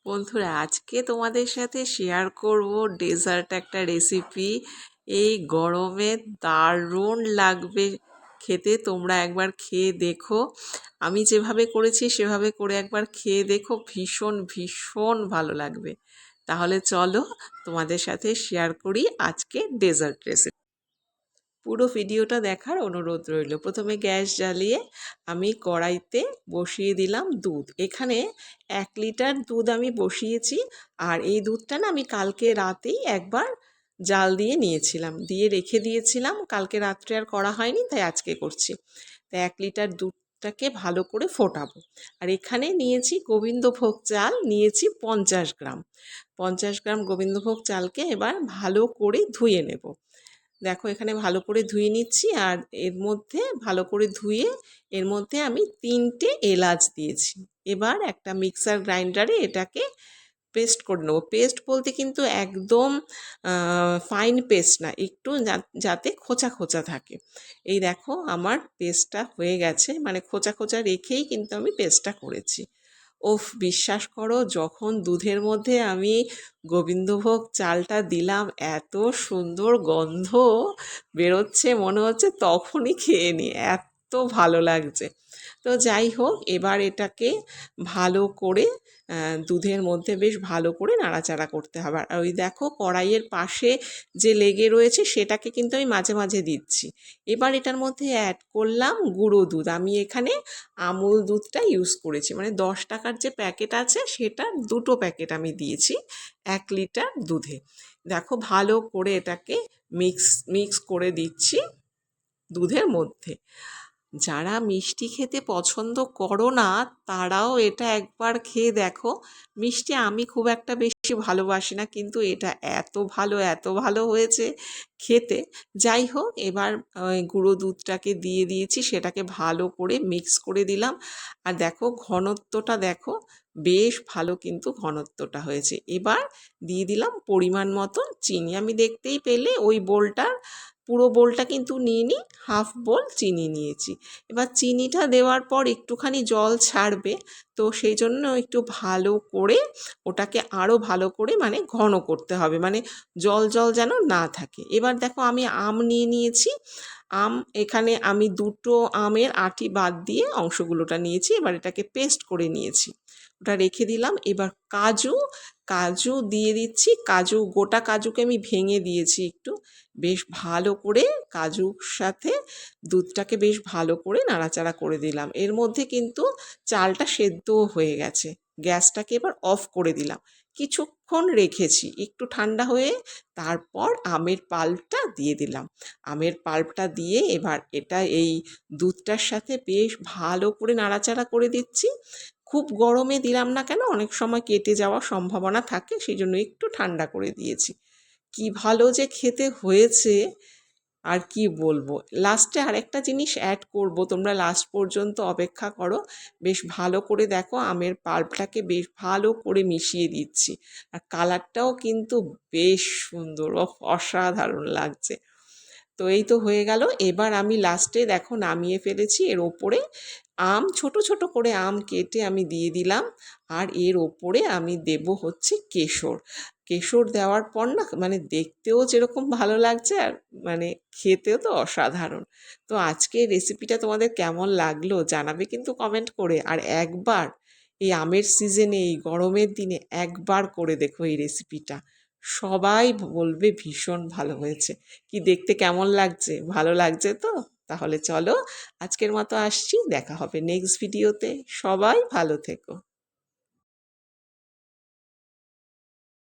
বন্ধুরা, আজকে তোমাদের সাথে শেয়ার করব ডেজার্ট একটা রেসিপি। এই গরমে দারুণ লাগবে খেতে। তোমরা একবার খেয়ে দেখো। আমি যেভাবে করেছি সেভাবে করে একবার খেয়ে দেখো, ভীষণ ভীষণ ভালো লাগবে। তাহলে চলো তোমাদের সাথে শেয়ার করি আজকে ডেজার্ট রেসিপি। পুরো ভিডিওটা দেখার অনুরোধ রইল। প্রথমে গ্যাস জ্বালিয়ে আমি কড়াইতে বসিয়ে দিলাম দুধ। এখানে 1 লিটার দুধ আমি বসিয়েছি। আর এই দুধটা না আমি কালকে রাতেই একবার জাল দিয়ে নিয়েছিলাম, দিয়ে রেখে দিয়েছিলাম। কালকে রাত্রে আর করা হয়নি, তাই আজকে করছি। তাই 1 লিটার দুধটাকে ভালো করে ফোটাবো। আর এখানে নিয়েছি গোবিন্দভোগ চাল, নিয়েছি 50 গ্রাম। 50 গ্রাম গোবিন্দভোগ চালকে এবার ভালো করে ধুয়ে নেব। দেখো এখানে ভালো করে ধুয়ে নিচ্ছি। আর এর মধ্যে ভালো করে ধুয়ে এর মধ্যে আমি 3টে এলাচ দিয়েছি। এবার একটা মিক্সার গ্রাইন্ডারে এটাকে পেস্ট করে নেবো। পেস্ট বলতে কিন্তু একদম ফাইন পেস্ট না, একটু যাতে খোঁচা খোঁচা থাকে। এই দেখো আমার পেস্টটা হয়ে গেছে, মানে খোঁচা খোঁচা রেখেই কিন্তু আমি পেস্টটা করেছি। ওফ, বিশ্বাস করো, যখন দুধের মধ্যে আমি গোবিন্দভোগ চালটা দিলাম, এত সুন্দর গন্ধ বেরোচ্ছে, মনে হচ্ছে তখনই খেয়ে নিই, এত ভালো লাগছে। তো যাই হোক, এবার এটাকে ভালো করে দুধের মধ্যে বেশ ভালো করে নাড়াচাড়া করতে হবে। আর ওই দেখো কড়াইয়ের পাশে যে লেগে রয়েছে সেটাকে কিন্তু আমি মাঝে মাঝে দিচ্ছি। এবার এটার মধ্যে অ্যাড করলাম গুঁড়ো দুধ। আমি এখানে আমুল দুধটা ইউজ করেছি, মানে 10 টাকার যে প্যাকেট আছে সেটার 2টো প্যাকেট আমি দিয়েছি 1 লিটার দুধে। দেখো ভালো করে এটাকে মিক্স করে দিচ্ছি দুধের মধ্যে। যারা মিষ্টি খেতে পছন্দ করো না তারাও এটা একবার খেয়ে দেখো। মিষ্টি আমি খুব একটা বেশি ভালোবাসি না, কিন্তু এটা এত ভালো হয়েছে খেতে। যাই হোক, এবার গুঁড়ো দুধটাকে দিয়ে দিয়েছি, সেটাকে ভালো করে মিক্স করে দিলাম। আর দেখো ঘনত্বটা দেখো, বেশ ভালো কিন্তু ঘনত্বটা হয়েছে। এবার দিয়ে দিলাম পরিমাণ মতো চিনি। আমি দেখতেই পেলে ওই বোলটার পুরো বোলটা কিন্তু নিইনি, হাফ বোল চিনি নিয়েছি। এবার চিনিটা দেওয়ার পর একটুখানি জল ছাড়বে, তো সেই জন্য একটু ভালো করে ওটাকে আরও ভালো করে মানে ঘন করতে হবে, মানে জল জল যেন না থাকে। এবার দেখো আমি আম নিয়ে নিয়েছি। আম এখানে আমি 2টো আমের আঁটি বাদ দিয়ে অংশগুলোটা নিয়েছি। এবার এটাকে পেস্ট করে নিয়েছি, ওটা রেখে দিলাম। এবার কাজু দিয়ে দিচ্ছি। গোটা কাজুকে আমি ভেঙে দিয়েছি একটু। বেশ ভালো করে কাজুর সাথে দুধটাকে বেশ ভালো করে নাড়াচাড়া করে দিলাম। এর মধ্যে কিন্তু চালটা সেদ্ধও হয়ে গেছে। গ্যাসটাকে এবার অফ করে দিলাম। কিছুক্ষণ রেখেছি একটু ঠান্ডা হয়ে, তারপর আমের পাল্পটা দিয়ে দিলাম। আমের পাল্পটা দিয়ে এবার এটা এই দুধটার সাথে বেশ ভালো করে নাড়াচাড়া করে দিচ্ছি। খুব গরমে দিলাম না, কেন অনেক সময় কেটে যাওয়ার সম্ভাবনা থাকে, সেই জন্য একটু ঠান্ডা করে দিয়েছি। কি ভালো যে খেতে হয়েছে, আর কি বলবো। লাস্টে আরেকটা জিনিস অ্যাড করব, তোমরা লাস্ট পর্যন্ত অপেক্ষা করো। বেশ ভালো করে দেখো আমের পাল্পটাকে বেশ ভালো করে মিশিয়ে দিচ্ছি। আর কালারটাও কিন্তু বেশ সুন্দর, অসাধারণ লাগছে। তো এই তো হয়ে গেল। এবার আমি লাস্টে দেখো নামিয়ে ফেলেছি। এর ওপরে ছোট ছোট করে আম কেটে আমি দিয়ে দিলাম। আর এর ওপরে আমি দেব হচ্ছে কেশর। কেশর দেওয়ার পর না, মানে দেখতেও যেরকম ভালো লাগছে, আর মানে খেতেও তো অসাধারণ। তো আজকে রেসিপিটা তোমাদের কেমন লাগলো জানাবে কিন্তু কমেন্ট করে। আর একবার এই আমের সিজনে, এই গরমের দিনে একবার করে দেখো এই রেসিপিটা, সবাই বলবে ভীষণ ভালো হয়েছে। কি দেখতে কেমন লাগছে, ভালো লাগছে তো? তাহলে চলো আজকের মতো আসছি, দেখা হবে নেক্সট ভিডিওতে। সবাই ভালো থেকো।